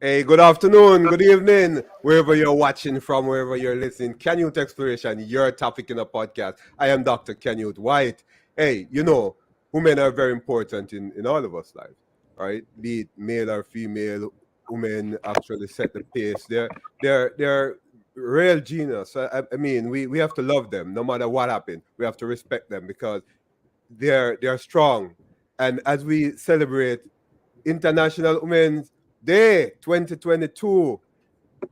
Hey, good afternoon, good evening, wherever you're watching from, wherever you're listening. Canyouth Exploration, your topic in the podcast. I am Dr. Canyouth White. Hey, women are very important in all of us' lives, right? Be it male or female, women actually set the pace. They're real genius. I mean, we have to love them no matter what happens. We have to respect them because they're strong. And as we celebrate International Women's Day 2022,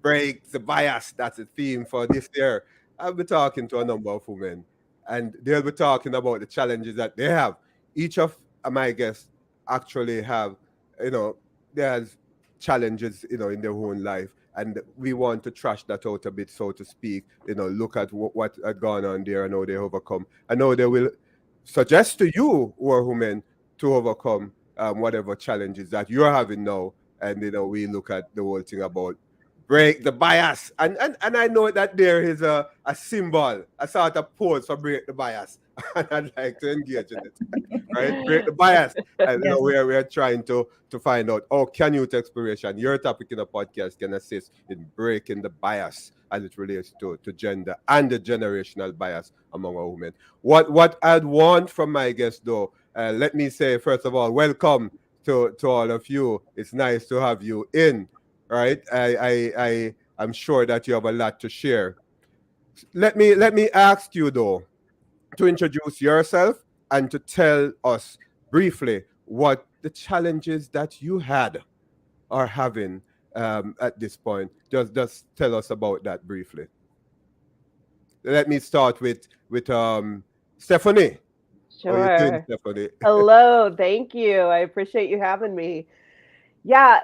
break the bias. That's the theme for this year. I'll be talking to a number of women, and they'll be talking about the challenges that they have. Each of my guests actually have, you know, there's challenges, in their own life, and we want to trash that out a bit, so to speak. Look at what had gone on there and how they overcome. I know they will suggest to you who are women to overcome whatever challenges that you're having now, and we look at the whole thing about break the bias. And I know that there is a symbol, a sort of pose for break the bias. And I'd like to engage in it. Right? Break the bias. And Yes. we are trying to find out how Canyouth Exploration, your topic in the podcast, can assist in breaking the bias as it relates to gender and the generational bias among our women. What I'd want from my guests though, let me say first of all, welcome to all of you. It's nice to have you in, right? I'm sure that you have a lot to share. Let me ask you though to introduce yourself and to tell us briefly what the challenges that you had are having at this point. Just tell us about that briefly. Let me start with Stephanie. How are you doing, Sure. Stephanie? Hello. Thank you. I appreciate you having me. Yeah,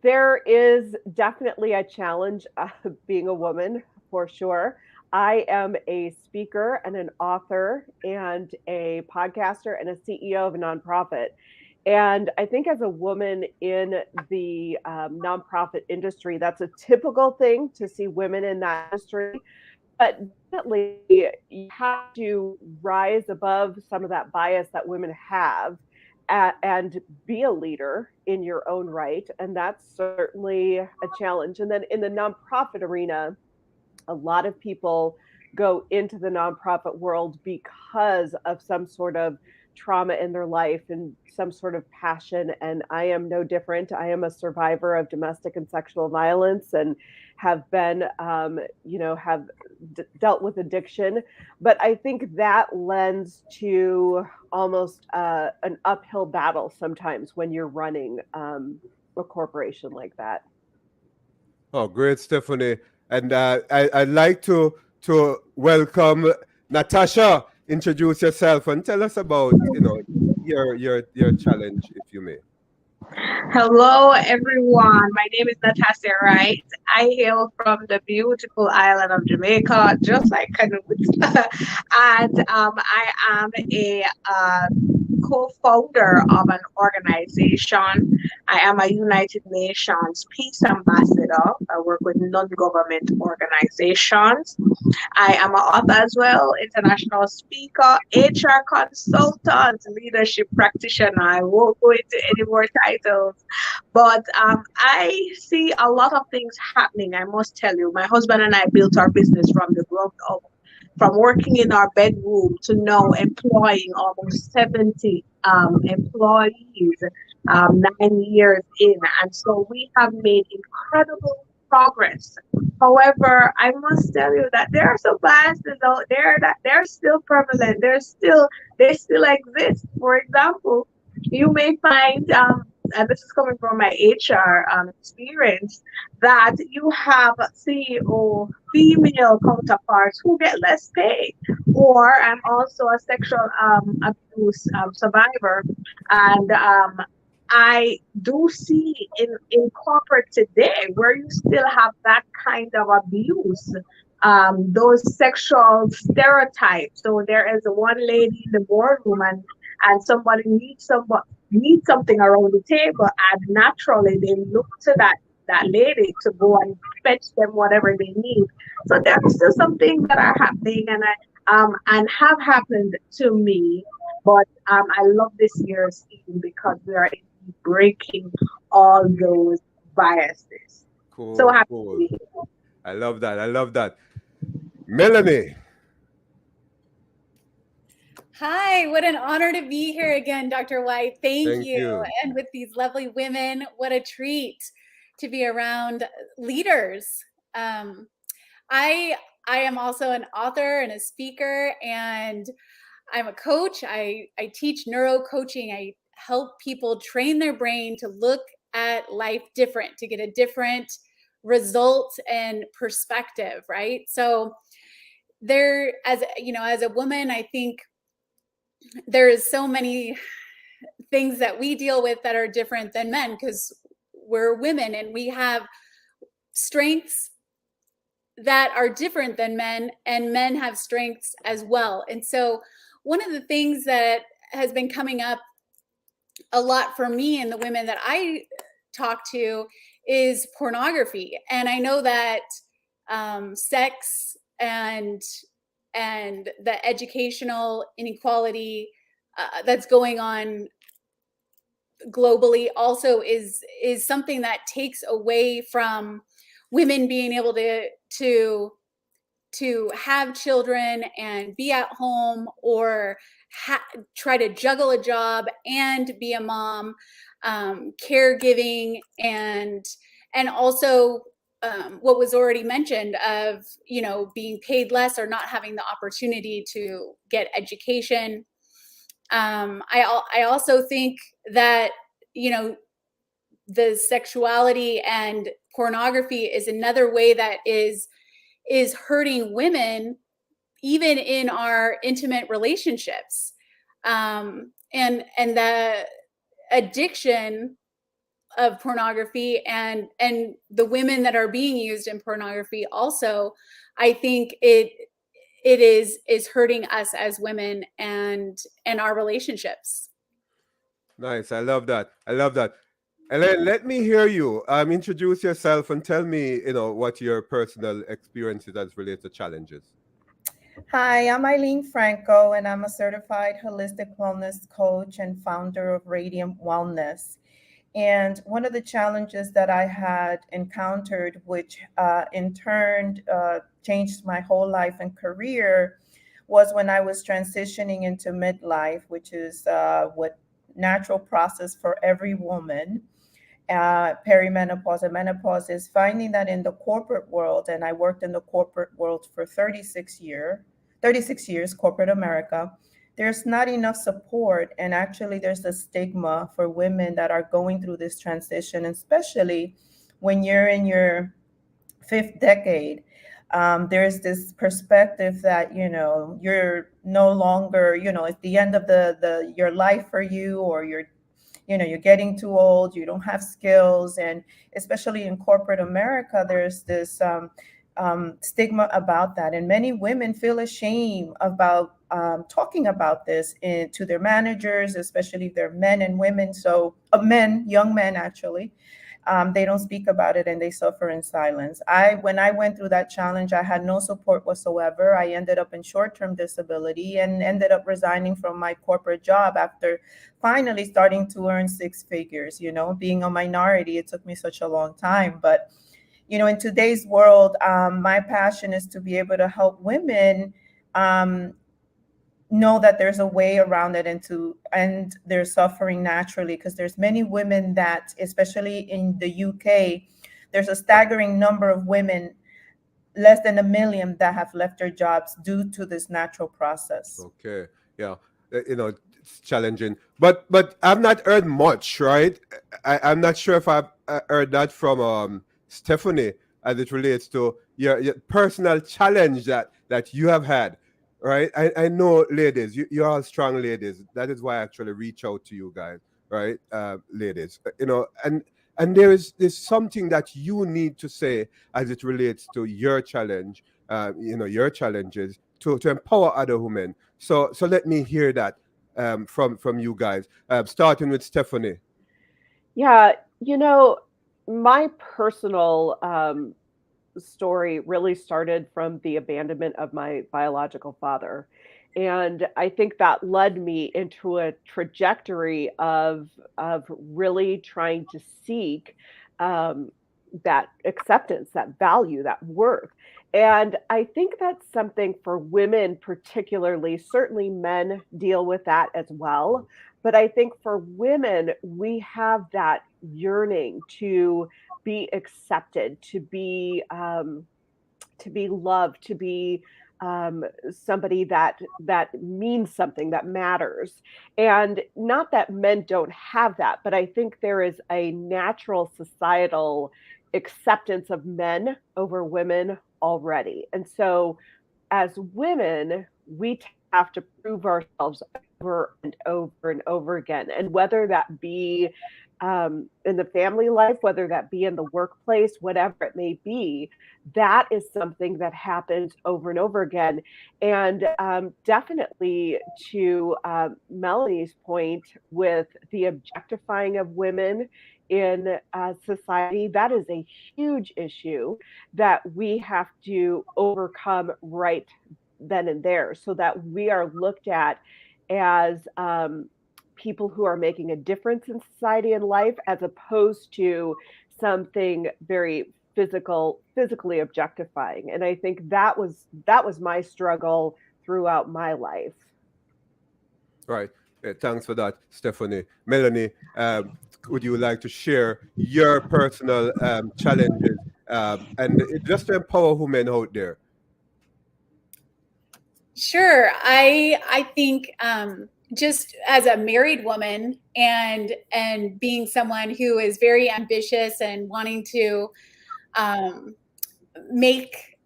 there is definitely a challenge being a woman for sure. I am a speaker and an author and a podcaster and a CEO of a nonprofit. And I think as a woman in the nonprofit industry, that's a typical thing to see women in that industry. But definitely, you have to rise above some of that bias that women have and be a leader in your own right. And that's certainly a challenge. And then in the nonprofit arena, a lot of people go into the nonprofit world because of some sort of trauma in their life and some sort of passion. And I am no different. I am a survivor of domestic and sexual violence and have been, have dealt with addiction. But I think that lends to almost an uphill battle sometimes when you're running a corporation like that. Oh, great, Stephanie. And I'd like to welcome Natasha. Introduce yourself and tell us about your challenge, if you may. Hello, everyone. My name is Natassia Wright. I hail from the beautiful island of Jamaica, just like Canoe. And I am a co-founder of an organization. I am a United Nations Peace Ambassador. I work with non-government organizations. I am an author as well, international speaker, HR consultant, leadership practitioner. I won't go into any more titles, but I see a lot of things happening. I must tell you, my husband and I built our business from the ground up, from working in our bedroom to now employing almost 70 employees 9 years in. And so we have made incredible progress. However, I must tell you that there are some biases out there that they're still prevalent. They still exist. For example, you may find, and this is coming from my HR experience, that you have CEO female counterparts who get less pay. Or I'm also a sexual abuse survivor, and I do see in corporate today where you still have that kind of abuse, those sexual stereotypes. So there is one lady in the boardroom, and somebody needs something around the table, and naturally they look to that lady to go and fetch them whatever they need. So there are still some things that are happening, and have happened to me. But I love this year's theme because we are breaking all those biases. So Cool, happy to cool. be here. I love that. I love that. Melonie, Hi, what an honor to be here again, Dr. White. Thank thank you. you. And with these lovely women, what a treat to be around leaders. Um, I I am also an author and a speaker, and I'm a coach. I teach neuro coaching. I help people train their brain to look at life different, to get a different result and perspective, right? So there, as you know, as a woman, I think there is so many things that we deal with that are different than men because we're women and we have strengths that are different than men, and men have strengths as well. And so one of the things that has been coming up a lot for me and the women that I talk to is pornography. And I know that sex and the educational inequality that's going on globally also is something that takes away from women being able to have children and be at home, or try to juggle a job and be a mom, caregiving, and also what was already mentioned of being paid less or not having the opportunity to get education. I also think that the sexuality and pornography is another way that is hurting women, even in our intimate relationships, and the addiction of pornography and the women that are being used in pornography also, I think it is hurting us as women and our relationships. Nice. I love that. I love that. Ellen, let me hear you. Introduce yourself and tell me, what your personal experiences as related to challenges. Hi, I'm Eileen Franco, and I'm a certified holistic wellness coach and founder of Radiant Wellness. And one of the challenges that I had encountered, which in turn changed my whole life and career, was when I was transitioning into midlife, which is what natural process for every woman. Perimenopause and menopause is finding that in the corporate world, and I worked in the corporate world for 36 years, corporate America, there's not enough support. And actually, there's a stigma for women that are going through this transition, especially when you're in your fifth decade. There's this perspective that, you're no longer, it's the end of your life for you, or you're getting too old, you don't have skills. And especially in corporate America, there's this stigma about that. And many women feel ashamed about talking about this to their managers, especially if they're men and women. So young men actually, they don't speak about it and they suffer in silence. When I went through that challenge, I had no support whatsoever. I ended up in short-term disability and ended up resigning from my corporate job after finally starting to earn six figures. Being a minority, it took me such a long time. But, in today's world, my passion is to be able to help women know that there's a way around it and to end their suffering naturally, because there's many women that, especially in the UK, there's a staggering number of women, less than 1 million, that have left their jobs due to this natural process. Okay. Yeah. It's challenging. But I've not heard much, right? I'm not sure if I've heard that from Stephanie as it relates to your personal challenge that you have had. Right. I know, ladies, you're all strong ladies. That is why I actually reach out to you guys, right? Ladies. And there's something that you need to say as it relates to your challenge, your challenges to empower other women. So let me hear that from you guys, starting with Stephanie. Yeah, my personal story really started from the abandonment of my biological father. And I think that led me into a trajectory of really trying to seek that acceptance, that value, that worth. And I think that's something for women particularly. Certainly men deal with that as well. But I think for women, we have that yearning to be accepted, to be loved, to be somebody that means something, that matters. And not that men don't have that, but I think there is a natural societal acceptance of men over women already. And so as women, we have to prove ourselves over and over and over again. And whether that be in the family life, whether that be in the workplace, whatever it may be, that is something that happens over and over again. And definitely to Melonie's point with the objectifying of women in society, that is a huge issue that we have to overcome right then and there, so that we are looked at as people who are making a difference in society and life, as opposed to something very physically objectifying. And I think that was my struggle throughout my life. Right. Thanks for that, Stephanie. Melonie, would you like to share your personal challenges and just to empower women out there? Sure. I think just as a married woman and being someone who is very ambitious and wanting to make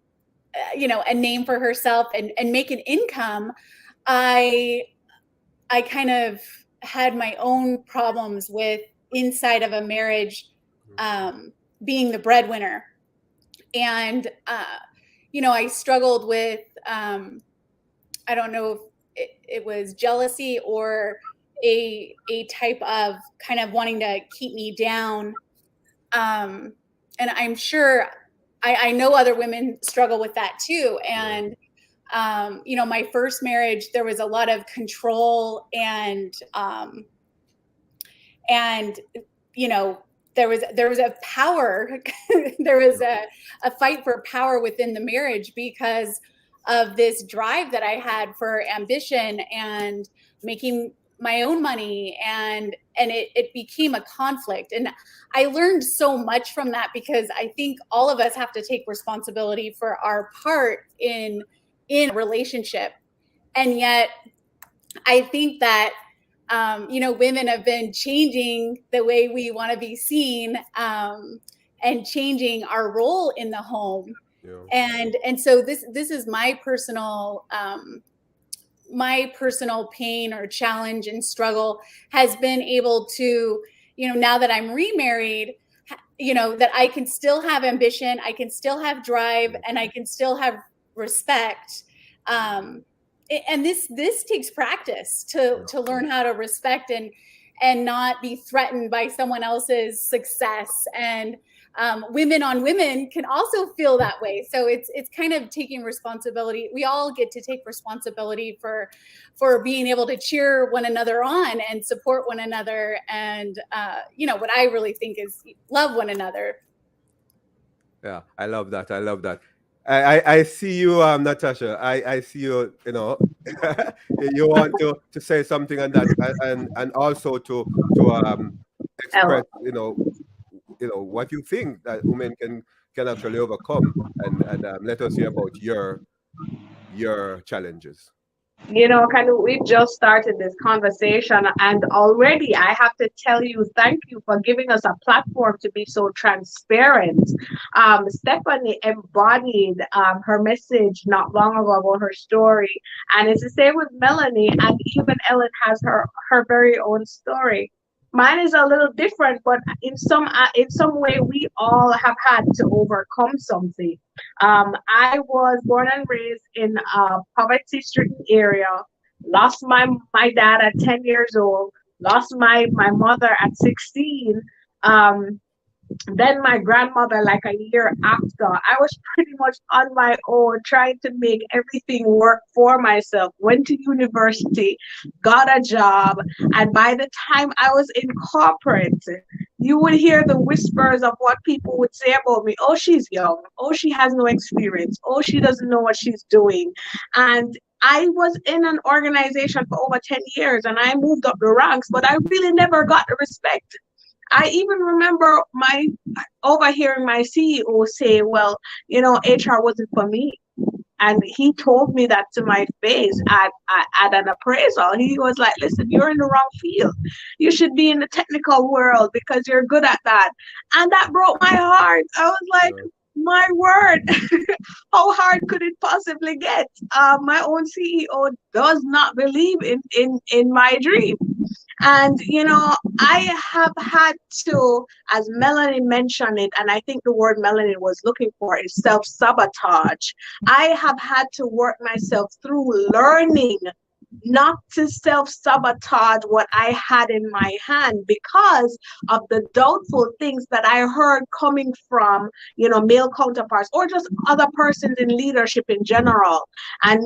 a name for herself and make an income, I kind of had my own problems with inside of a marriage being the breadwinner. And I struggled with I don't know if it was jealousy or a type of kind of wanting to keep me down. And I'm sure I know other women struggle with that too. And, my first marriage, there was a lot of control and there was a power, there was a fight for power within the marriage because of this drive that I had for ambition and making my own money, and it became a conflict. And I learned so much from that, because I think all of us have to take responsibility for our part in a relationship. And yet I think that women have been changing the way we want to be seen and changing our role in the home. Yeah. And so this is my personal pain or challenge and struggle has been able to, now that I'm remarried, that I can still have ambition, I can still have drive, and I can still have respect. And this takes practice to learn how to respect and not be threatened by someone else's success. And women on women can also feel that way. So it's kind of taking responsibility. We all get to take responsibility for being able to cheer one another on and support one another. And, what I really think is love one another. Yeah, I love that. I love that. I see you, Natasha. I see you, you want to say something on that and also to express, what you think that women can actually overcome, and let us hear about your challenges. We've just started this conversation, and already I have to tell you, thank you for giving us a platform to be so transparent. Stephanie embodied her message not long ago about her story, and it's the same with Melonie, and even Ellen has her very own story. Mine is a little different, but in some way, we all have had to overcome something. I was born and raised in a poverty-stricken area, lost my dad at 10 years old, lost my mother at 16. Then my grandmother, like a year after. I was pretty much on my own, trying to make everything work for myself. Went to university, got a job, and by the time I was in corporate, you would hear the whispers of what people would say about me. Oh, she's young. Oh, she has no experience. Oh, she doesn't know what she's doing. And I was in an organization for over 10 years and I moved up the ranks, but I really never got the respect. I even remember overhearing my CEO say, well, HR wasn't for me. And he told me that to my face at an appraisal. He was like, listen, you're in the wrong field. You should be in the technical world because you're good at that. And that broke my heart. I was like, my word, how hard could it possibly get? My own CEO does not believe in my dream. And, I have had to, as Melonie mentioned it, and I think the word Melonie was looking for is self-sabotage. I have had to work myself through learning not to self-sabotage what I had in my hand because of the doubtful things that I heard coming from, male counterparts or just other persons in leadership in general. And,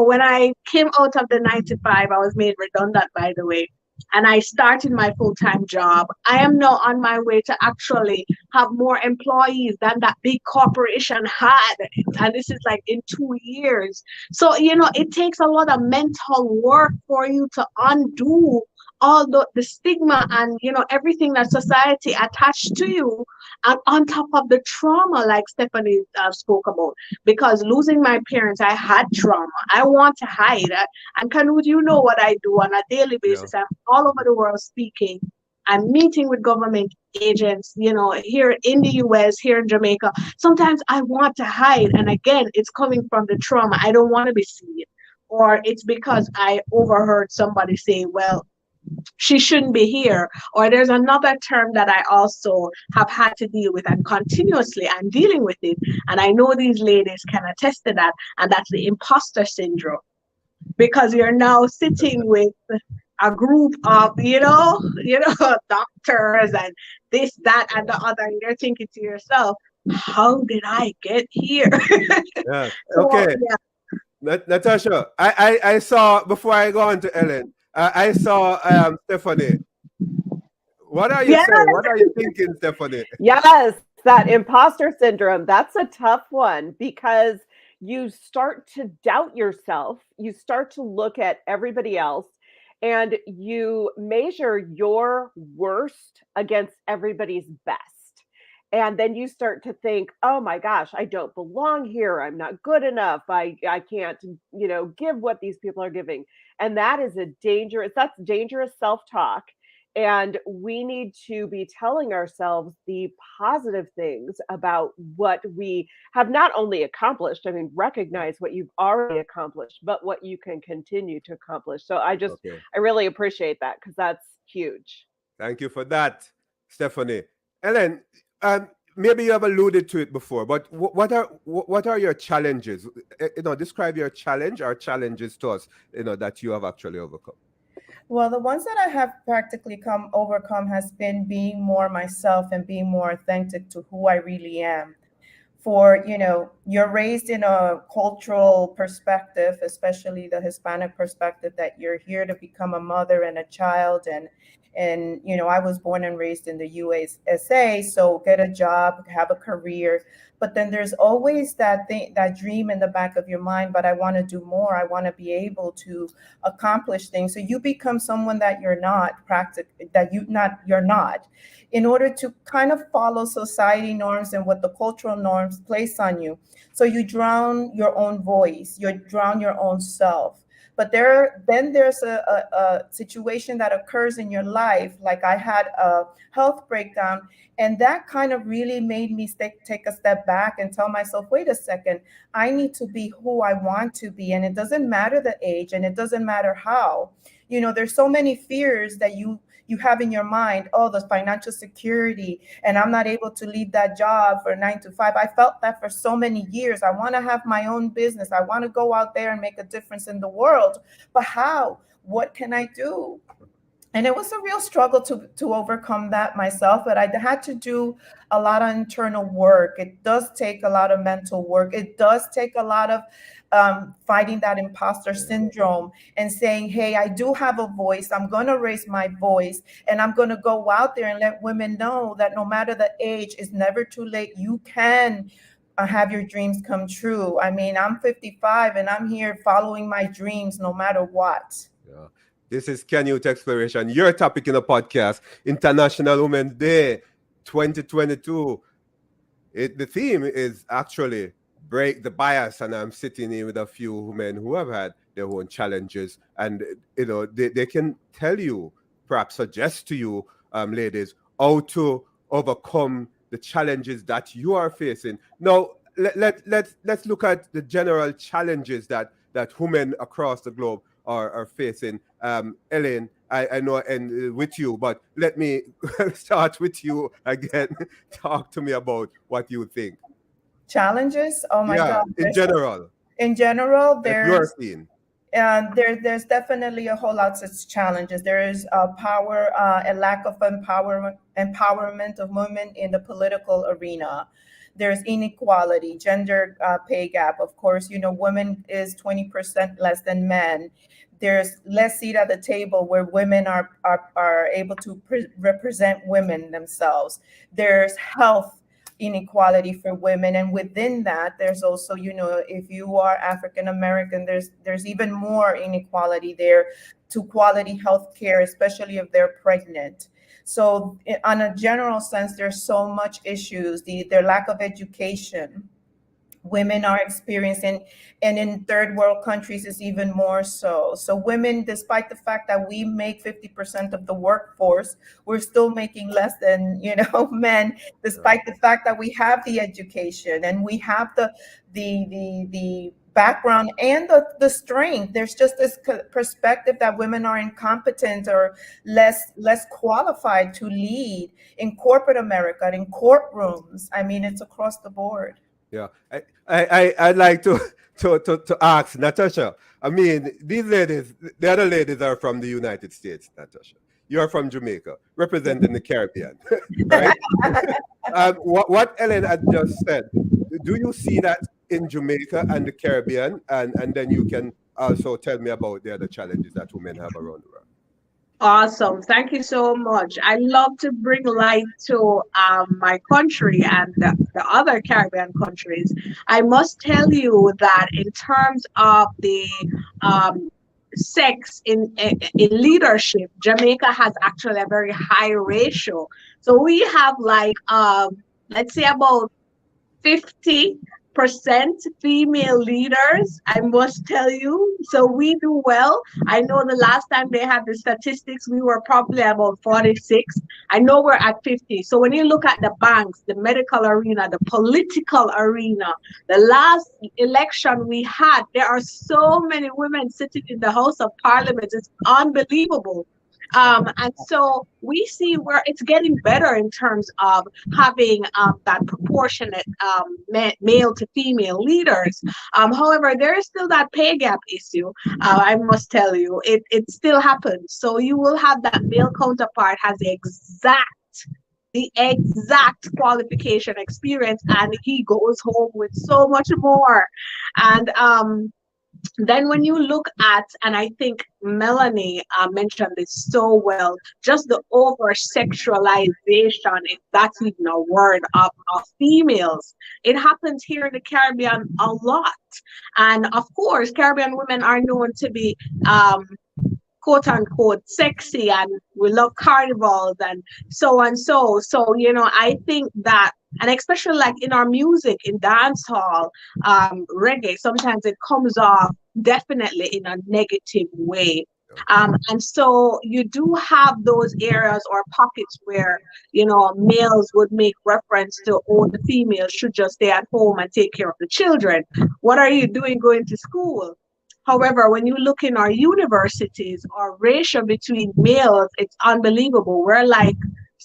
when I came out of the 9-to-5, I was made redundant, by the way. And I started my full-time job. I am now on my way to actually have more employees than that big corporation had. And this is like in 2 years. So, it takes a lot of mental work for you to undo all the stigma and, everything that society attached to you. And on top of the trauma, like Stephanie spoke about, because losing my parents, I had trauma. I want to hide. And Canyouth, you know what I do on a daily basis. I'm all over the world speaking. I'm meeting with government agents, here in the US, here in Jamaica. Sometimes I want to hide. And again, it's coming from the trauma. I don't want to be seen. Or it's because I overheard somebody say, well, she shouldn't be here. Or there's another term that I also have had to deal with, and continuously I'm dealing with it. And I know these ladies can attest to that. And that's the imposter syndrome. Because you're now sitting with a group of, doctors and this, that, and the other. And you're thinking to yourself, how did I get here? Yeah. So, Okay. yeah. Natasha, I saw, before I go on to Ellen, I saw Stephanie. What are you saying? What are you thinking, Stephanie? Yes, that imposter syndrome. That's a tough one because you start to doubt yourself. You start to look at everybody else and you measure your worst against everybody's best. And then you start to think, oh my gosh, I don't belong here. I'm not good enough. I can't, give what these people are giving. And that's dangerous self-talk. And we need to be telling ourselves the positive things about what we have not only accomplished, recognize what you've already accomplished, but what you can continue to accomplish. So I really appreciate that because that's huge. Thank you for that, Stephanie. Ellen, maybe you have alluded to it before, but what are your challenges? Describe your challenge or challenges to us, that you have actually overcome. Well, the ones that I have practically overcome has been being more myself and being more authentic to who I really am. You're raised in a cultural perspective, especially the Hispanic perspective, that you're here to become a mother and a child. And I was born and raised in the USA, so get a job, have a career. But then there's always that dream in the back of your mind, but I want to do more. I want to be able to accomplish things. So you become someone that you're not, you're not, in order to kind of follow society norms and what the cultural norms place on you. So you drown your own voice, you drown your own self. But there's a situation that occurs in your life, like I had a health breakdown, and that kind of really made me take a step back and tell myself, wait a second, I need to be who I want to be. And it doesn't matter the age, and it doesn't matter how. There's so many fears that you have in your mind. Oh, the financial security, and I'm not able to leave that job for 9 to 5. I felt that for so many years. I want to have my own business. I want to go out there and make a difference in the world. But how? What can I do? And it was a real struggle to overcome that myself, but I had to do a lot of internal work. It does take a lot of mental work. It does take a lot of fighting that imposter syndrome and saying, hey, I do have a voice. I'm going to raise my voice, and I'm going to go out there and let women know that no matter the age, it's never too late. You can have your dreams come true. I mean, I'm 55 and I'm here following my dreams no matter what. Yeah. This is Canyouth Exploration, your topic in the podcast, International Women's Day 2022. The theme is actually break the bias, and I'm sitting here with a few women who have had their own challenges, and they can tell you, perhaps suggest to you, ladies, how to overcome the challenges that you are facing. Now, let's look at the general challenges that women across the globe are facing. Eileen, I know, and with you, but let me start with you again. Talk to me about what you think. Challenges? Oh my God. In general. In general, there's definitely a whole lot of challenges. There is a lack of empowerment of women in the political arena. There's inequality, gender pay gap. Of course, women is 20% less than men. There's less seat at the table where women are able to represent women themselves. There's health inequality for women, and within that, there's also, if you are African American, there's even more inequality there to quality health care, especially if they're pregnant. So on a general sense, there's so much issues, their lack of education women are experiencing, and in third world countries is even more so. So women, despite the fact that we make 50% of the workforce, we're still making less than men, despite the fact that we have the education and we have the background and the strength. There's just this perspective that women are incompetent or less qualified to lead in corporate America, in courtrooms. I mean, it's across the board. Yeah, I'd like to ask Natassia. I mean, these ladies, the other ladies are from the United States. Natassia, you're from Jamaica, representing the Caribbean, right? What Ellen had just said, do you see that in Jamaica and the Caribbean, and then you can also tell me about the other challenges that women have around the world? Awesome. Thank you so much. I love to bring light to my country and the other Caribbean countries. I must tell you that in terms of the sex in leadership, Jamaica has actually a very high ratio. So we have let's say about 50% female leaders, I must tell you. So we do well. I know the last time they had the statistics, we were probably about 46. I know we're at 50. So when you look at the banks, the medical arena, the political arena, the last election we had, there are so many women sitting in the House of Parliament. It's unbelievable. And so we see where it's getting better in terms of having that proportionate male to female leaders. However, there is still that pay gap issue. I must tell you, it still happens. So you will have that male counterpart has the exact qualification experience, and he goes home with so much more. And then when you look at, and I think Melonie mentioned this so well, just the over-sexualization, if that's even a word, of females. It happens here in the Caribbean a lot. And of course, Caribbean women are known to be quote unquote sexy, and we love carnivals and so and so. So, I think that, and especially like in our music, in dance hall, reggae, sometimes it comes off definitely in a negative way. And so you do have those areas or pockets where, males would make reference to, oh, the females should just stay at home and take care of the children. What are you doing going to school? However, when you look in our universities, our ratio between males, it's unbelievable. We're like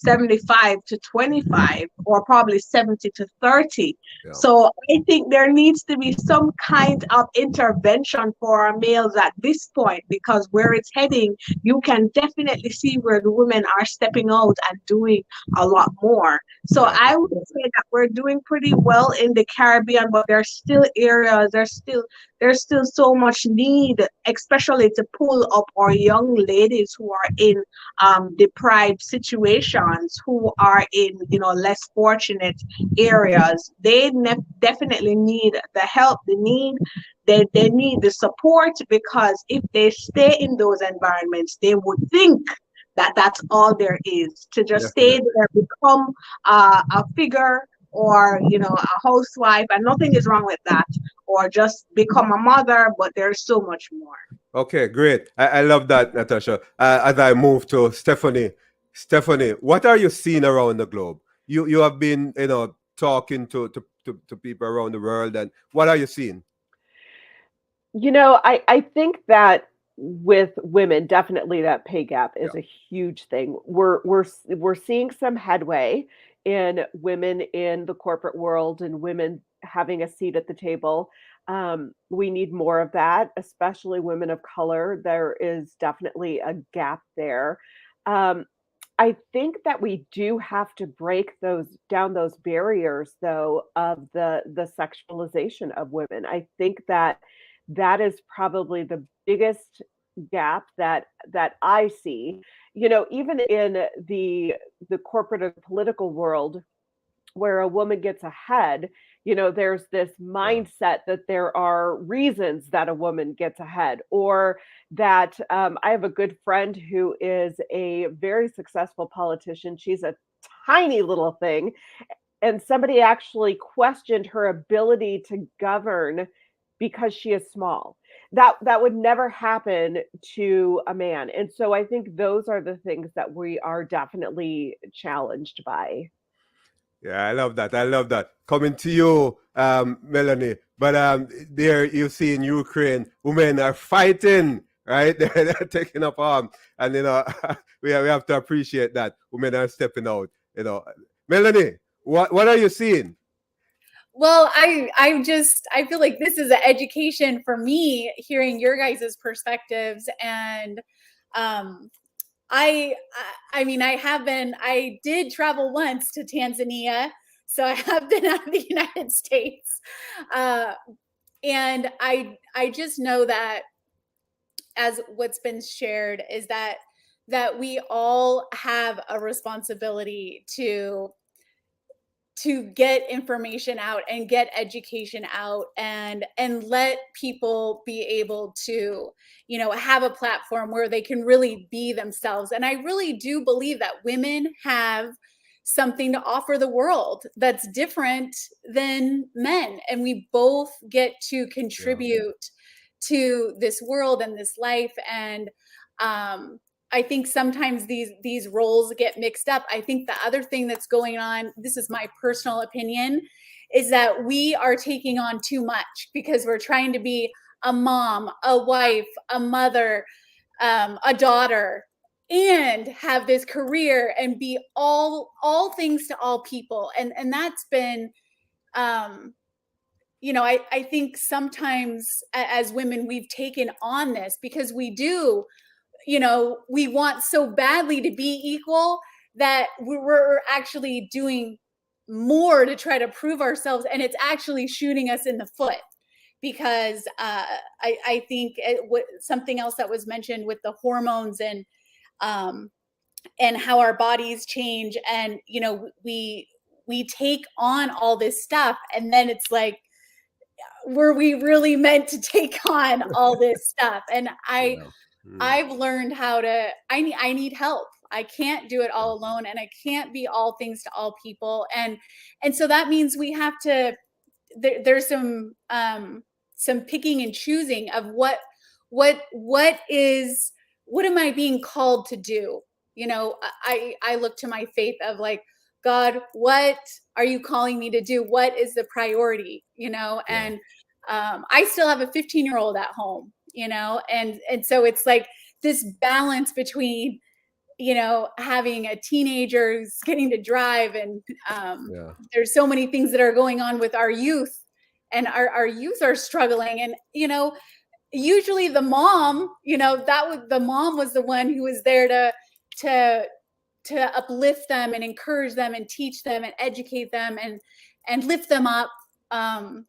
75 to 25 or probably 70 to 30. Yeah. So I think there needs to be some kind of intervention for our males at this point, because where it's heading, you can definitely see where the women are stepping out and doing a lot more. So Yeah. I would say that we're doing pretty well in the Caribbean, but there's still areas, there's still so much need, especially to pull up our young ladies who are in deprived situations, who are in, less fortunate areas. They definitely need the help. They need the support, because if they stay in those environments, they would think that that's all there is, to just stay Definitely. there, become a figure, or a housewife, and nothing is wrong with that, or just become a mother, but there's so much more. Okay, great. I love that, Natasha. As I move to Stephanie. Stephanie, what are you seeing around the globe? You have been, talking to people around the world, and what are you seeing? I think that with women, definitely that pay gap is a huge thing. We're seeing some headway in women in the corporate world and women having a seat at the table. We need more of that, especially women of color. There is definitely a gap there. Um, I think that we do have to break those barriers, though, of the sexualization of women. I think that is probably the biggest gap that I see. Even in the corporate and political world, where a woman gets ahead, there's this Yeah. mindset that there are reasons that a woman gets ahead, or that I have a good friend who is a very successful politician. She's a tiny little thing, and somebody actually questioned her ability to govern because she is small. That would never happen to a man. And so I think those are the things that we are definitely challenged by. Yeah, I love that. I love that. Coming to you, Melonie. But there you see in Ukraine, women are fighting, right? They're taking up arms. And, we have to appreciate that. Women are stepping out, Melonie, what are you seeing? Well, I feel like this is an education for me, hearing your guys' perspectives. And I mean, I did travel once to Tanzania, so I have been out of the United States. And I just know that, as what's been shared, is that we all have a responsibility to get information out and get education out, and let people be able to have a platform where they can really be themselves. And I really do believe that women have something to offer the world that's different than men, and we both get to contribute to this world and this life. And I think sometimes these roles get mixed up. I think the other thing that's going on, this is my personal opinion, is that we are taking on too much, because we're trying to be a mom, a wife, a mother, a daughter, and have this career and be all things to all people. And that's been I think sometimes as women, we've taken on this because we do, we want so badly to be equal that we're actually doing more to try to prove ourselves, and it's actually shooting us in the foot. Because I think something else that was mentioned with the hormones and how our bodies change, and we take on all this stuff, and then it's like, were we really meant to take on all this stuff? And I've learned how to, I need help. I can't do it all alone, and I can't be all things to all people. And so that means we have to, there's some picking and choosing of what am I being called to do? I look to my faith of like, God, what are you calling me to do? What is the priority? And I still have a 15-year-old at home, and so it's like this balance between, having a teenager who's getting to drive, and there's so many things that are going on with our youth, and our youth are struggling. And, usually the mom, the mom was the one who was there to uplift them and encourage them and teach them and educate them and lift them up. And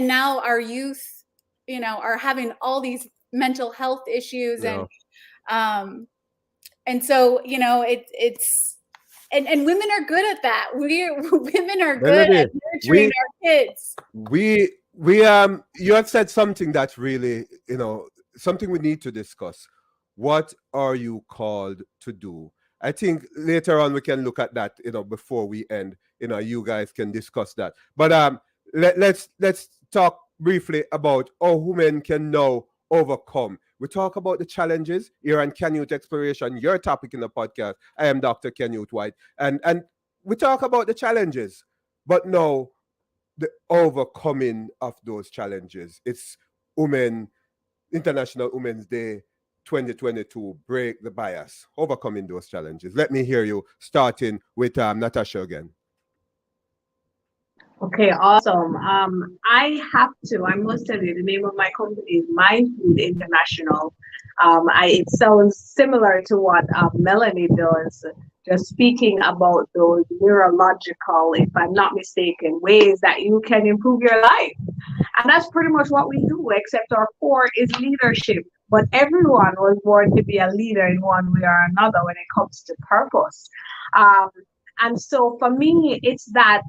now our youth, are having all these mental health issues, and so, it's and women are good at that. Women are good at nurturing our kids. You have said something that's really, something we need to discuss. What are you called to do? I think later on we can look at that, before we end. You guys can discuss that. But let's talk briefly about how women can now overcome. We talk about the challenges here on Canyouth Exploration, your topic in the podcast. I am Dr. Canyouth White. And we talk about the challenges, but now the overcoming of those challenges. It's International Women's Day 2022, break the bias, overcoming those challenges. Let me hear you, starting with Natassia again. Okay, awesome. I must tell you, the name of my company is Mind Food International. It sounds similar to what Melonie does, just speaking about those neurological, if I'm not mistaken, ways that you can improve your life. And that's pretty much what we do, except our core is leadership. But everyone was born to be a leader in one way or another when it comes to purpose. And so for me, it's that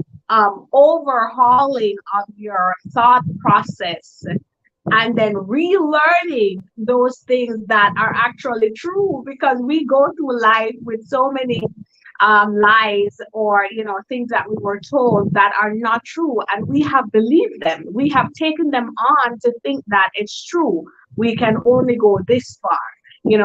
overhauling of your thought process and then relearning those things that are actually true, because we go through life with so many lies or things that we were told that are not true, and we have believed them. We have taken them on to think that it's true. We can only go this far. We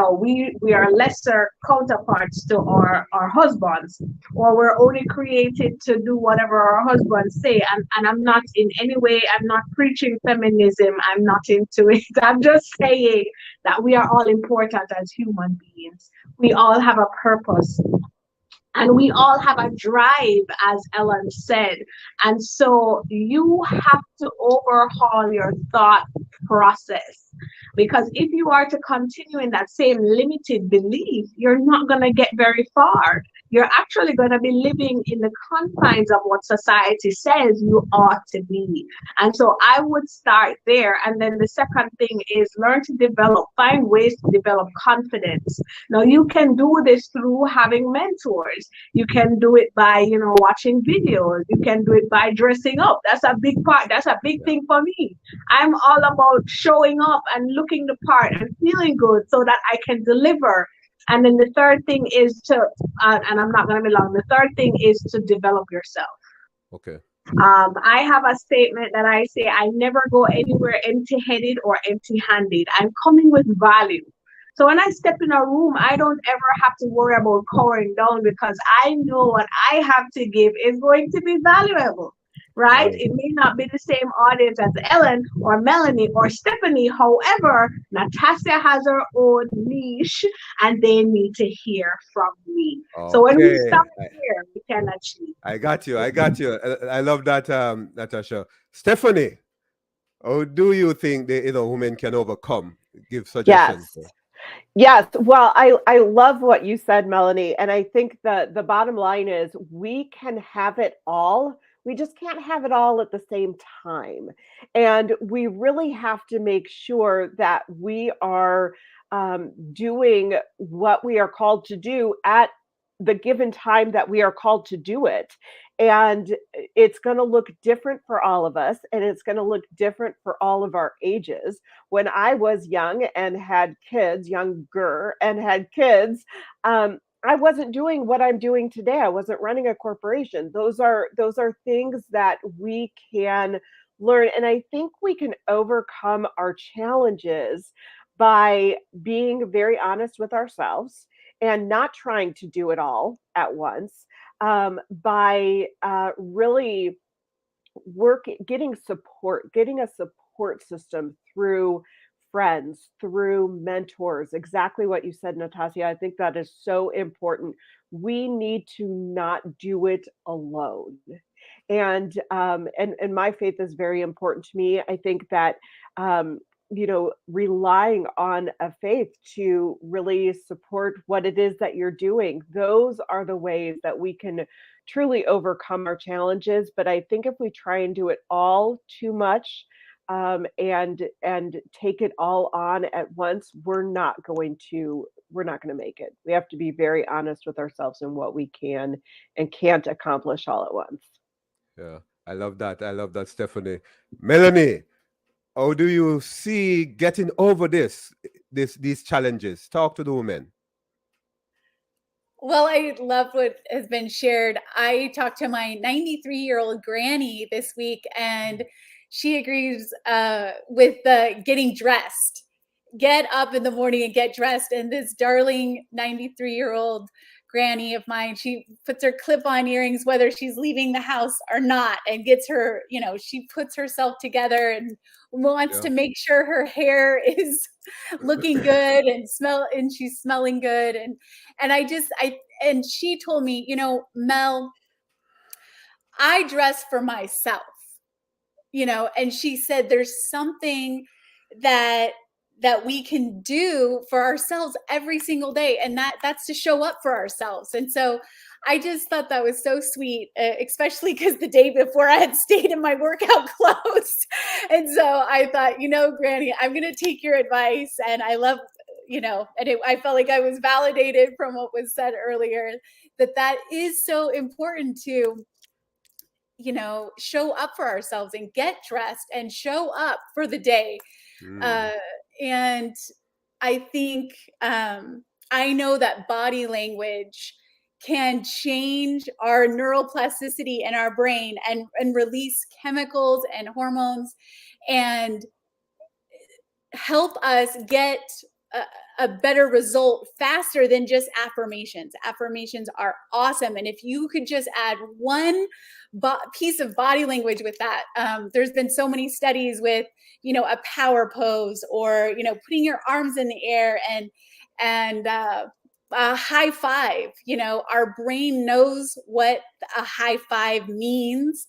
are lesser counterparts to our husbands, or we're only created to do whatever our husbands say. And I'm not in any way, I'm not preaching feminism. I'm not into it. I'm just saying that we are all important as human beings. We all have a purpose. And we all have a drive, as Ellen said. And so you have to overhaul your thought process. Because if you are to continue in that same limited belief, you're not going to get very far. You're actually going to be living in the confines of what society says you ought to be. And so I would start there. And then the second thing is find ways to develop confidence. Now, you can do this through having mentors. You can do it by, watching videos. You can do it by dressing up. That's a big part. That's a big thing for me. I'm all about showing up and looking the part and feeling good so that I can deliver. And then the third thing is and I'm not going to be long, the third thing is to develop yourself. Okay. I have a statement that I say, I never go anywhere empty-headed or empty-handed. I'm coming with value. So when I step in a room, I don't ever have to worry about cowering down, because I know what I have to give is going to be valuable. Right? It may not be the same audience as Ellen or Melonie or Stephanie. However, Natassia has her own niche, and they need to hear from me. Okay. So when we start here, we can achieve. I got you. I love that, Natassia. Stephanie, how do you think women can overcome? Give suggestions. Yes. Well, I love what you said, Melonie. And I think the bottom line is we can have it all. We just can't have it all at the same time. And we really have to make sure that we are doing what we are called to do at the given time that we are called to do it. And it's going to look different for all of us, and it's going to look different for all of our ages. When I was young and had kids, younger and had kids, I wasn't doing what I'm doing today. I wasn't running a corporation. Those are things that we can learn. And I think we can overcome our challenges by being very honest with ourselves and not trying to do it all at once, by really getting a support system through friends, through mentors. Exactly what you said, Natassia. I think that is so important. We need to not do it alone. And my faith is very important to me. I think that relying on a faith to really support what it is that you're doing, those are the ways that we can truly overcome our challenges. But I think if we try and do it all too much, and take it all on at once, we're not going to make it. We have to be very honest with ourselves in what we can and can't accomplish all at once. Yeah, I love that. I love that, Stephanie. Melonie, how do you see getting over these challenges? Talk to the women. Well, I love what has been shared. I talked to my 93-year-old granny this week, and she agrees with the getting dressed. Get up in the morning and get dressed. And this darling 93-year-old granny of mine, she puts her clip-on earrings whether she's leaving the house or not, and gets her, she puts herself together and wants to make sure her hair is looking good and she's smelling good. And she told me, Mel, I dress for myself, and she said there's something that we can do for ourselves every single day, and that's to show up for ourselves. And so I just thought that was so sweet, especially because the day before I had stayed in my workout clothes. And so I thought, Granny, I'm going to take your advice. And I love, I felt like I was validated from what was said earlier, that is so important to, show up for ourselves and get dressed and show up for the day. And I think I know that body language can change our neuroplasticity in our brain and release chemicals and hormones and help us get a better result faster than just affirmations. Affirmations are awesome. And if you could just add one piece of body language with that, there's been so many studies with, a power pose or, putting your arms in the air and a high five. Our brain knows what a high five means.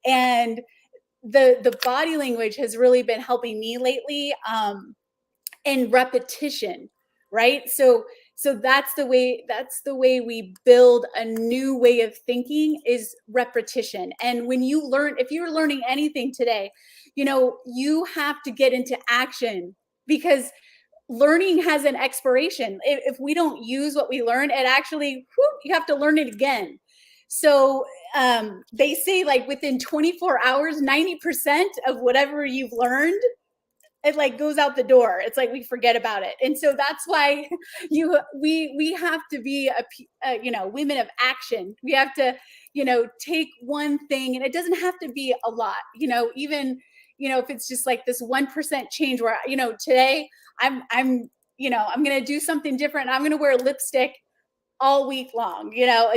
And the body language has really been helping me lately. And repetition, right? So that's the way we build a new way of thinking, is repetition. And when if you're learning anything today, you have to get into action, because learning has an expiration. If we don't use what we learn, it actually, you have to learn it again. So they say, like, within 24 hours, 90% of whatever you've learned, it goes out the door. It's like we forget about it. And so that's why we have to be women of action. We have to, take one thing, and it doesn't have to be a lot, even, if it's just like this 1% change where, today I'm going to do something different. I'm going to wear lipstick all week long,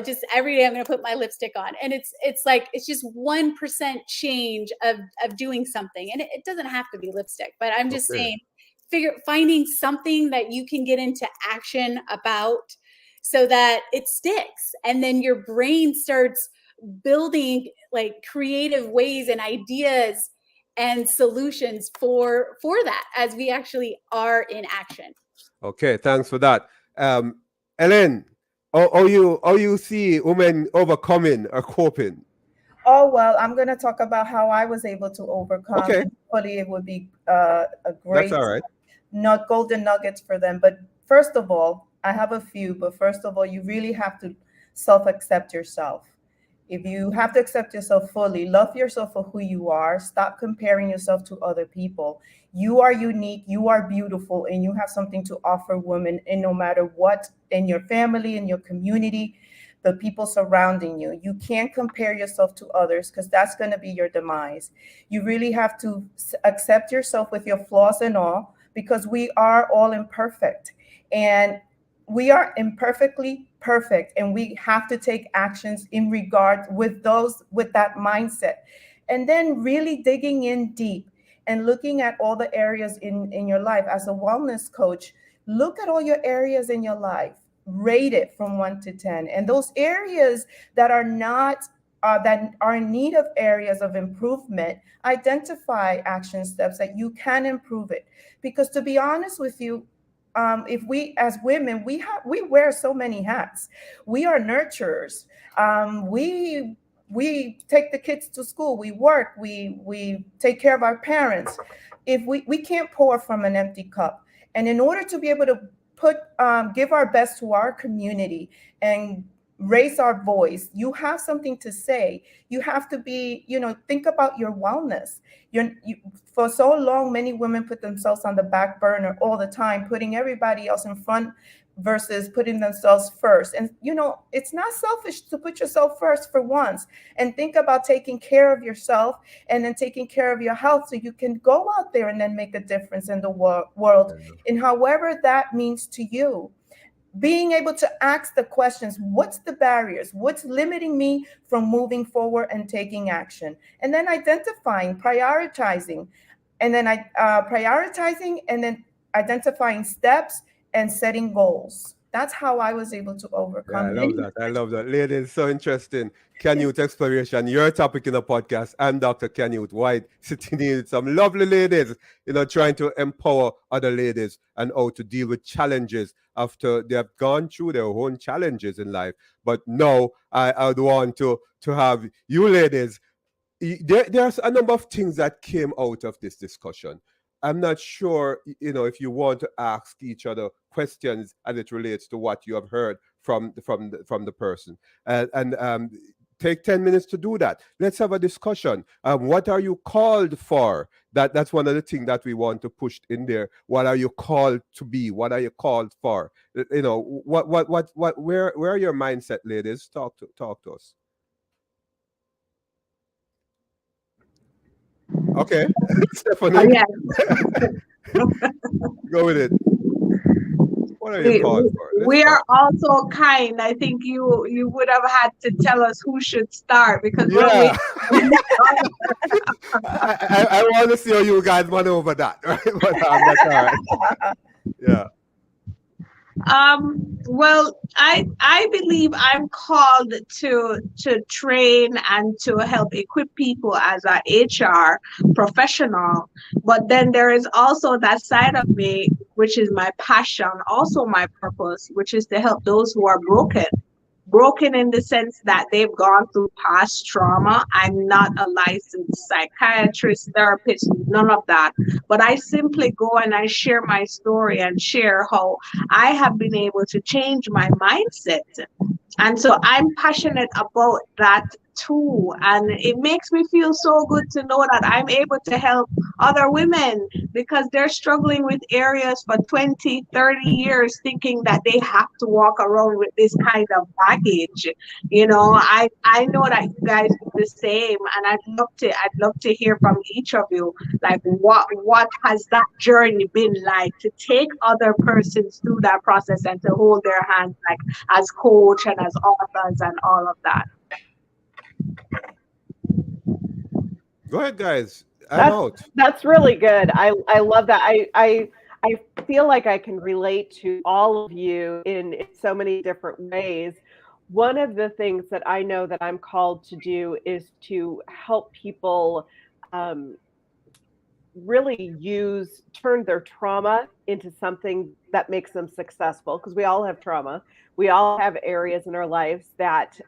just every day I'm going to put my lipstick on. And it's just 1% change of doing something. And it doesn't have to be lipstick, but I'm just saying, finding something that you can get into action about so that it sticks. And then your brain starts building like creative ways and ideas and solutions for that as we actually are in action. Okay, thanks for that. Eileen, how you see women overcoming or coping? Oh, well, I'm going to talk about how I was able to overcome. Okay. Hopefully it would be a great, That's all right. not golden nuggets for them. But first of all, I have a few, but first of all, you really have to self-accept yourself. If you have to accept yourself fully, love yourself for who you are, stop comparing yourself to other people. You are unique, you are beautiful, and you have something to offer women, and no matter what, in your family, in your community, the people surrounding you. You can't compare yourself to others, because that's going to be your demise. You really have to accept yourself with your flaws and all, because we are all imperfect. And we are imperfectly perfect, and we have to take actions in regard with that mindset. And then really digging in deep and looking at all the areas in your life. As a wellness coach, look at all your areas in your life, rate it from 1 to 10. And those areas that are not that are in need of areas of improvement, identify action steps that you can improve it. Because to be honest with you, if we as women, we wear so many hats. We are nurturers. We take the kids to school. We work. We take care of our parents. If we can't pour from an empty cup, and in order to be able to give our best to our community and raise our voice, you have something to say. You have to be, think about your wellness. For so long, many women put themselves on the back burner all the time, putting everybody else in front versus putting themselves first. And, it's not selfish to put yourself first for once, and think about taking care of yourself and then taking care of your health so you can go out there and then make a difference in the world in however that means to you. Being able to ask the questions, what's the barriers? What's limiting me from moving forward and taking action? And then identifying, prioritizing, and then identifying steps and setting goals. That's how I was able to overcome it. I love that. Ladies, so interesting. Canyouth Exploration, your topic in the podcast. I'm Dr. Canyouth White, sitting here with some lovely ladies, trying to empower other ladies and how to deal with challenges after they have gone through their own challenges in life. But now I would want to have you ladies. There's a number of things that came out of this discussion. I'm not sure, if you want to ask each other questions as it relates to what you have heard from the person, and take 10 minutes to do that. Let's have a discussion. What are you called for? That's one of the things that we want to push in there. What are you called to be? What are you called for? Where are your mindset, ladies? Talk to us. Okay, Stephanie, Yeah. go with it. What are you called for? We are also kind. I think you would have had to tell us who should start, because I want to see how you guys went over that, right? But that's all right. Yeah. Well, I believe I'm called to train and to help equip people as a HR professional. But then there is also that side of me, which is my passion, also my purpose, which is to help those who are broken in the sense that they've gone through past trauma. I'm not a licensed psychiatrist, therapist, none of that. But I simply go and I share my story and share how I have been able to change my mindset. And so I'm passionate about that too. And it makes me feel so good to know that I'm able to help other women, because they're struggling with areas for 20, 30 years, thinking that they have to walk around with this kind of baggage. I know that you guys do the same, and I'd love to hear from each of you, like what has that journey been like to take other persons through that process and to hold their hands, like as coach and as authors and all of that. Go ahead, guys. I'm out. That's really good. I love that. I feel like I can relate to all of you in so many different ways. One of the things that I know that I'm called to do is to help people really turn their trauma into something that makes them successful, because we all have trauma. We all have areas in our lives that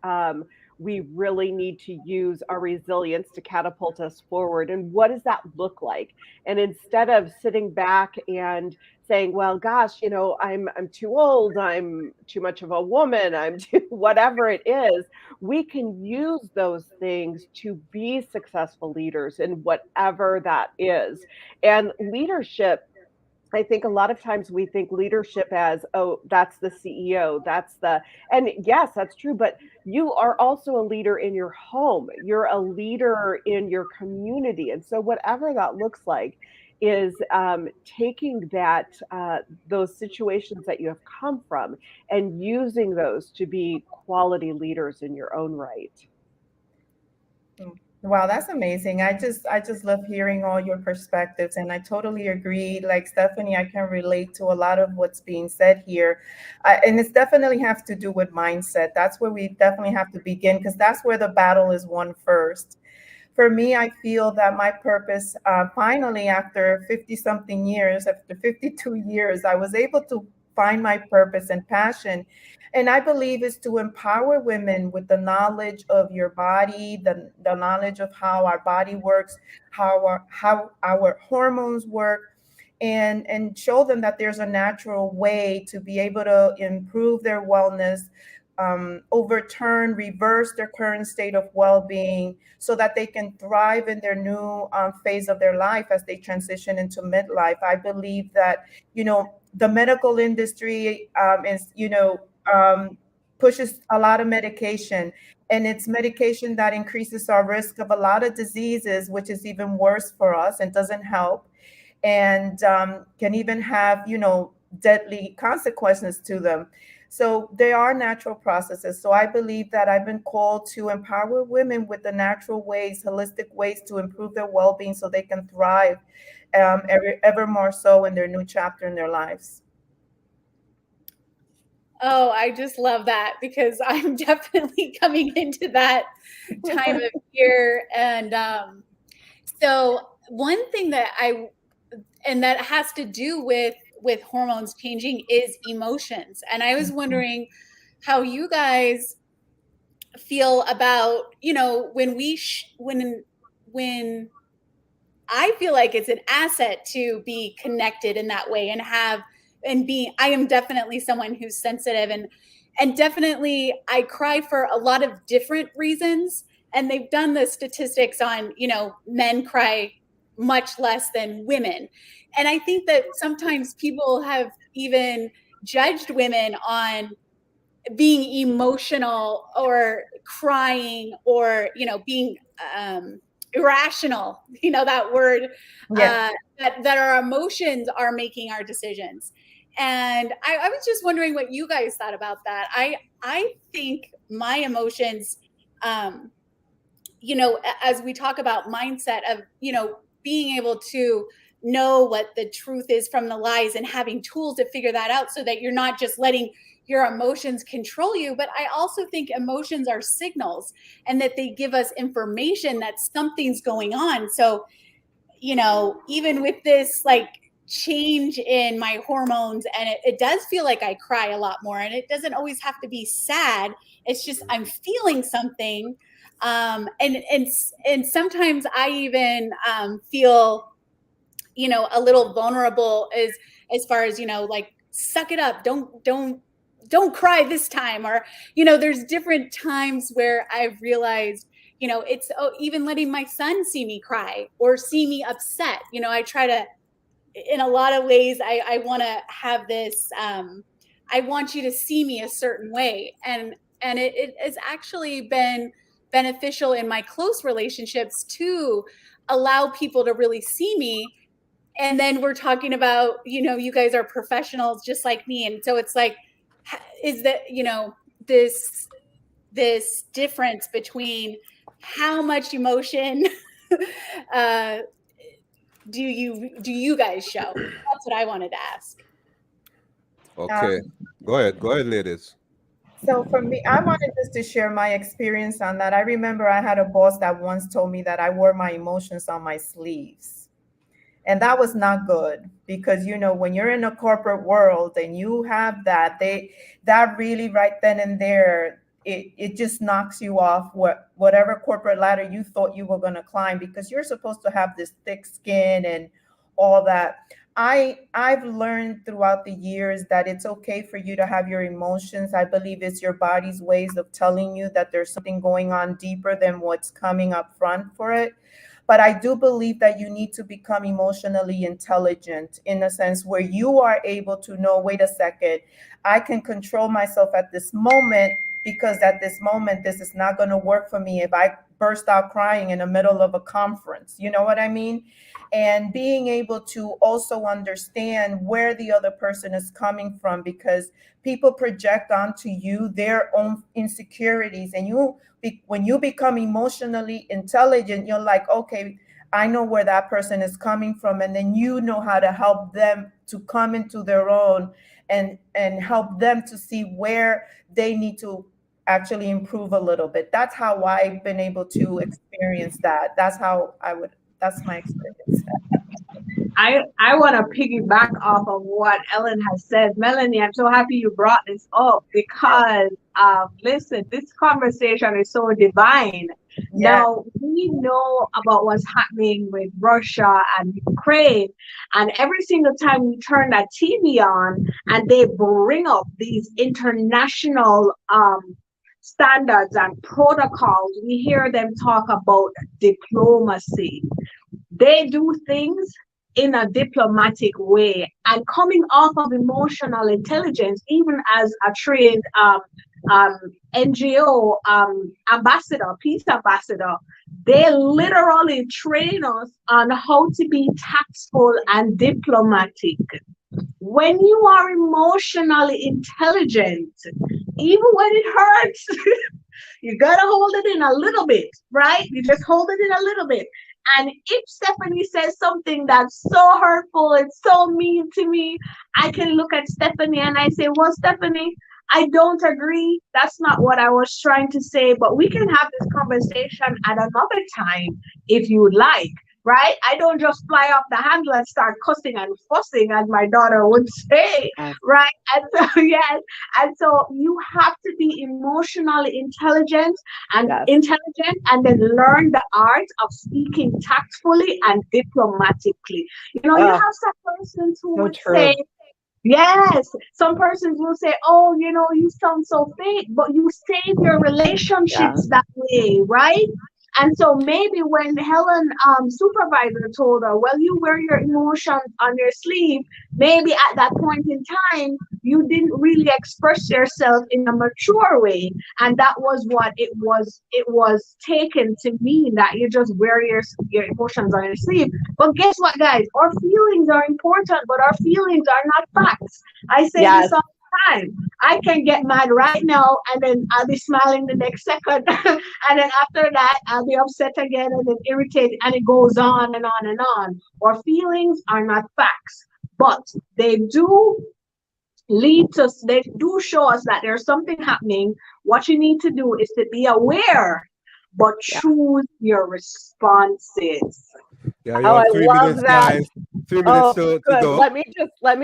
we really need to use our resilience to catapult us forward. And what does that look like? And instead of sitting back and saying, well, gosh, I'm too old, I'm too much of a woman, I'm too whatever it is, we can use those things to be successful leaders in whatever that is. And leadership, I think a lot of times we think leadership as, oh, that's the CEO, and yes, that's true, but you are also a leader in your home. You're a leader in your community. And so whatever that looks like is taking those situations that you have come from and using those to be quality leaders in your own right. Wow, that's amazing. I just love hearing all your perspectives, and I totally agree. Like Stephanie, I can relate to a lot of what's being said here. And it's definitely have to do with mindset. That's where we definitely have to begin, because that's where the battle is won first. For me, I feel that my purpose, finally, after 50 something years, after 52 years, I was able to find my purpose and passion. And I believe is to empower women with the knowledge of your body, the knowledge of how our body works, how our hormones work, and show them that there's a natural way to be able to improve their wellness, overturn, reverse their current state of well-being, so that they can thrive in their new phase of their life as they transition into midlife. I believe that, the medical industry pushes a lot of medication, and it's medication that increases our risk of a lot of diseases, which is even worse for us and doesn't help, and can even have, deadly consequences to them. So they are natural processes. So I believe that I've been called to empower women with the natural ways, holistic ways to improve their well-being so they can thrive, ever more so in their new chapter in their lives. Oh, I just love that, because I'm definitely coming into that time of year. And so one thing that has to do with hormones changing is emotions. And I was wondering how you guys feel about, when I feel like it's an asset to be connected in that way I am definitely someone who's sensitive, and definitely I cry for a lot of different reasons. And they've done the statistics on, men cry much less than women. And I think that sometimes people have even judged women on being emotional or crying, or, being irrational, that word, Yes. that our emotions are making our decisions. And I was just wondering what you guys thought about that. I think my emotions, as we talk about mindset of, being able to know what the truth is from the lies, and having tools to figure that out, so that you're not just letting your emotions control you. But I also think emotions are signals, and that they give us information that something's going on. So, even with this like change in my hormones, and it does feel like I cry a lot more, and it doesn't always have to be sad. It's just I'm feeling something. And sometimes I even feel, a little vulnerable, as far as, like, suck it up, don't cry this time. Or, there's different times where I've realized, it's even letting my son see me cry or see me upset. I try to, in a lot of ways, I want to have this, I want you to see me a certain way. And it has actually been beneficial in my close relationships to allow people to really see me. And then we're talking about, you guys are professionals just like me. And so it's like, is that, this difference between how much emotion do you guys show? That's what I wanted to ask. Okay, go ahead, ladies. So for me, I wanted just to share my experience on that. I remember I had a boss that once told me that I wore my emotions on my sleeves. And that was not good, because, when you're in a corporate world and you have that really right then and there, it just knocks you off whatever corporate ladder you thought you were going to climb, because you're supposed to have this thick skin and all that. I've learned throughout the years that it's okay for you to have your emotions. I believe it's your body's ways of telling you that there's something going on deeper than what's coming up front for it. But I do believe that you need to become emotionally intelligent, in a sense where you are able to know, wait a second, I can control myself at this moment, because at this moment, this is not going to work for me if I burst out crying in the middle of a conference. You know what I mean? And being able to also understand where the other person is coming from, because people project onto you their own insecurities. And when you become emotionally intelligent, you're like, okay, I know where that person is coming from. And then you know how to help them to come into their own and help them to see where they need to actually improve a little bit. That's how I've been able to experience that. That's my experience. I want to piggyback off of what Ellen has said. Melonie, I'm so happy you brought this up because, listen, this conversation is so divine. Yeah. Now, we know about what's happening with Russia and Ukraine, and every single time you turn that TV on and they bring up these international standards and protocols, we hear them talk about diplomacy. They do things in a diplomatic way, and coming off of emotional intelligence, even as a trained NGO ambassador, peace ambassador, they literally train us on how to be tactful and diplomatic. When you are emotionally intelligent, even when it hurts, you gotta hold it in a little bit, right? You just hold it in a little bit. And if Stephanie says something that's so hurtful, it's so mean to me, I can look at Stephanie and I say, well, Stephanie, I don't agree. That's not what I was trying to say, but we can have this conversation at another time if you would like, right? I don't just fly off the handle and start cussing and fussing, as my daughter would say, right? And so, yes, and so you have to be emotionally intelligent and then learn the art of speaking tactfully and diplomatically. You know, you have some persons who would say, yes, some persons will say, oh, you know, you sound so fake, but you save your relationships that way, right? And so maybe when Helen supervisor told her, well, you wear your emotions on your sleeve, maybe at that point in time, you didn't really express yourself in a mature way. And that was what it was taken to mean, that you just wear your emotions on your sleeve. But guess what, guys? Our feelings are important, but our feelings are not facts. I say this all the time. I can get mad right now and then I'll be smiling the next second. And then after that, I'll be upset again and then irritated, and it goes on and on and on. Our feelings are not facts, but they do they do show us that there's something happening. What you need to do is to be aware, but choose your responses. Yeah, you have 3 minutes, guys. 3 minutes to go. Let me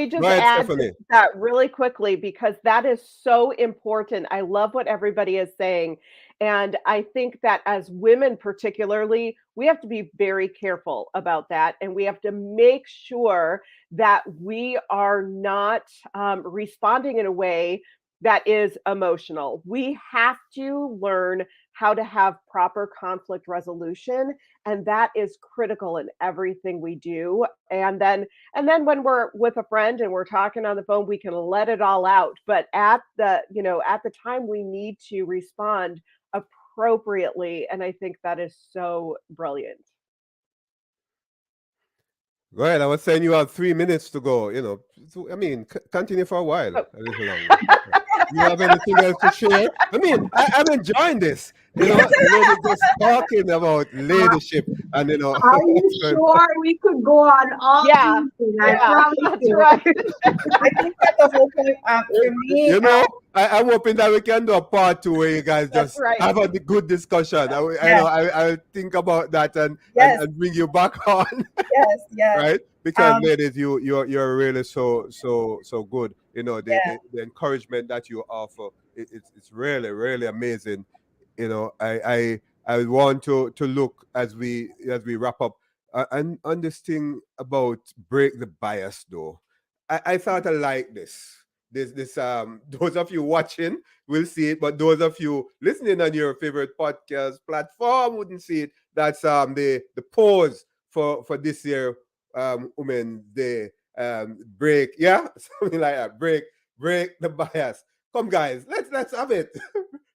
just add to that really quickly, because that is so important. I love what everybody is saying. And I think that as women particularly, we have to be very careful about that. And we have to make sure that we are not responding in a way that is emotional. We have to learn how to have proper conflict resolution, and that is critical in everything we do. And then when we're with a friend and we're talking on the phone, we can let it all out. But at the time, we need to respond appropriately, and I think that is so brilliant. Right, I was saying you have 3 minutes to go. You know, so, I mean, continue for a while, a little longer. You have anything else to share? I mean, I'm enjoying this. You know, just talking about leadership, and you know. Are you sure we could go on all evening? That's right. I think that the whole point for me, you know, I'm hoping that we can do a part 2 where you guys just have a good discussion. I'll think about that and bring you back on. Yes. Right? Because ladies, you're really so good. You know, the encouragement that you offer, it's really, really amazing. You know, I want to look as we wrap up and on this thing about break the bias though. I thought I like this. Those of you watching will see it, but those of you listening on your favorite podcast platform wouldn't see it. That's the pause for this year Women's Day. Break, something like that. Break the bias. Come guys, let's have it.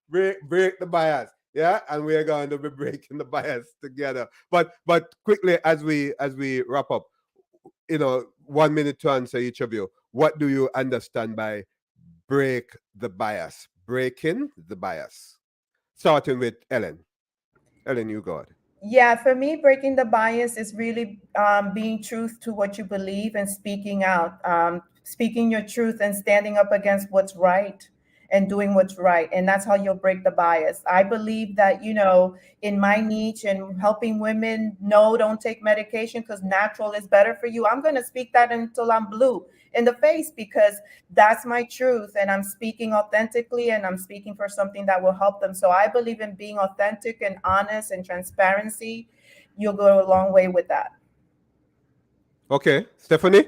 break the bias. Yeah, and we're going to be breaking the bias together. But quickly as we wrap up, 1 minute to answer each of you. What do you understand by break the bias? Breaking the bias. Starting with Ellen. Ellen, you go ahead. Yeah, for me, breaking the bias is really being truth to what you believe and speaking out, speaking your truth and standing up against what's right and doing what's right. And that's how you'll break the bias. I believe that, in my niche and helping women know don't take medication because natural is better for you, I'm going to speak that until I'm blue in the face because that's my truth. And I'm speaking authentically and I'm speaking for something that will help them. So I believe in being authentic and honest and transparency. You'll go a long way with that. Okay. Stephanie?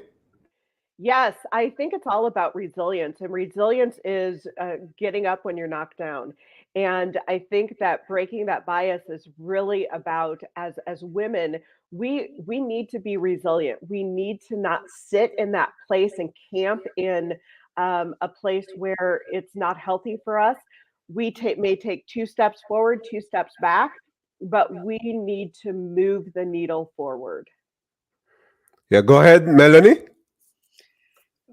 Yes, I think it's all about resilience, and resilience is getting up when you're knocked down. And I think that breaking that bias is really about as women, we need to be resilient. We need to not sit in that place and camp in a place where it's not healthy for us. We may take 2 steps forward, 2 steps back, but we need to move the needle forward. Yeah, go ahead, Melonie.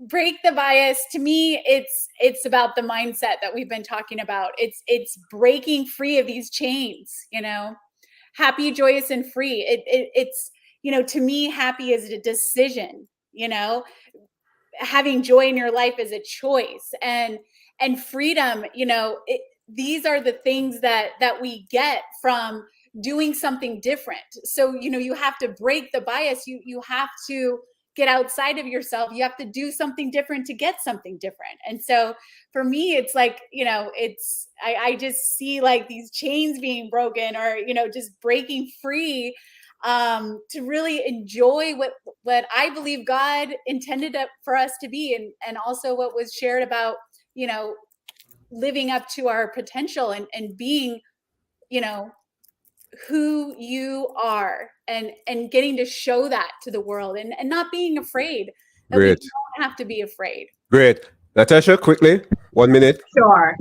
Break the bias. To me, it's about the mindset that we've been talking about. It's breaking free of these chains, happy, joyous, and free. It's to me, happy is a decision, having joy in your life is a choice, and freedom, these are the things that we get from doing something different. So you have to break the bias. You have to get outside of yourself. You have to do something different to get something different. And so for me, it's like, I just see like these chains being broken or, just breaking free, to really enjoy what I believe God intended for us to be. And also what was shared about, living up to our potential and being, who you are and getting to show that to the world and not being afraid that we don't have to be afraid. Great. Natassia, quickly, 1 minute. Sure.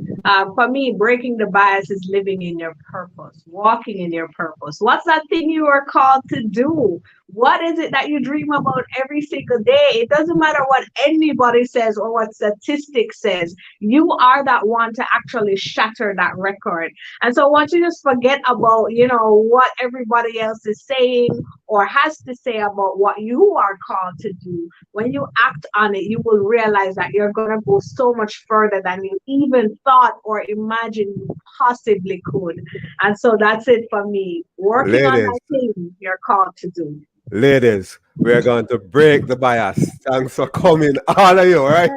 For me, breaking the bias is living in your purpose, walking in your purpose. What's that thing you are called to do? What is it that you dream about every single day? It doesn't matter what anybody says or what statistics says. You are that one to actually shatter that record. And so once you just forget about, what everybody else is saying or has to say about what you are called to do, when you act on it, you will realize that you're going to go so much further than you even thought or imagined you possibly could. And so that's it for me. Working on that thing you're called to do. Ladies, we're going to break the bias. Thanks for coming, all of you, right?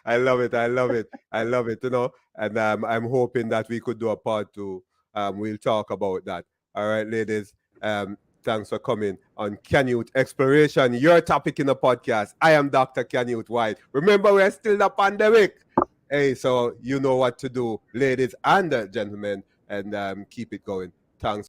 I love it. I love it. I love it, and I'm hoping that we could do a part 2. We'll talk about that. All right, ladies. Thanks for coming on Canyouth Exploration, your topic in the podcast. I am Dr. Canyouth White. Remember, we're still in the pandemic. Hey, so you know what to do, ladies and gentlemen, and keep it going. Thanks.